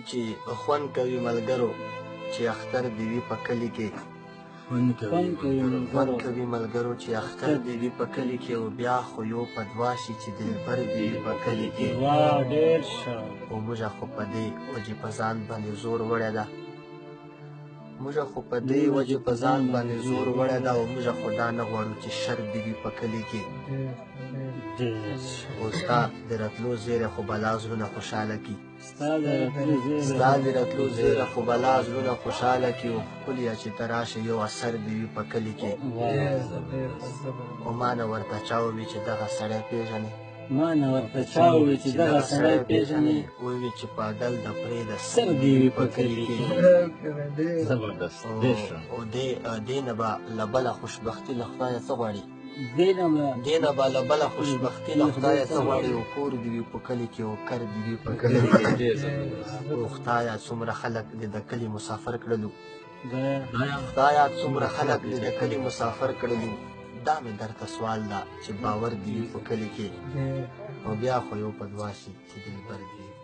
چې خوند کوي ملګرو چې اختر دې وي په کلي کې خوند کوي ملګرو چې اختر دې وي په کلي کې او بیا خو یو په دوا شي چې دلبر دې وي په کلي کې ډېر ښه او موږه خو په دې وجې په ځان باندې زور وړی ده موږه خو په دې وجې په ځان باندې زور وړی ده او موږه خو دا نه غواړو چې شر دې وي په کلي کې او ستا د راتلو زیری خو بلا زړونه خوشحاله کي ستا د راتلو زیری خو بلا زړونه خوشحاله کي او ښکليه چې ته راشې یو اثر دې وي په کلي کې او ما نه ورته چا ووي چې دغه سړی پېژنې ووي چې پاګل د پرېږده سر دې وي په کلي کې او دې نه به له بله خوشبختي له خدایه څه غواړي دې نه به له بله خوشبختي له خدایه څه غواړي او کور دې وي په کلي کې او کر دې وي په کلي کې او خدایه څومره خلک دې د کلي مسافر کړلو خدایه څومره خلک دې د کلي مسافر کړلو دا مې درته سوال ده چې باور دې وي په کلي کې او بیا خو یو په دوا شي چې دلبر دې وي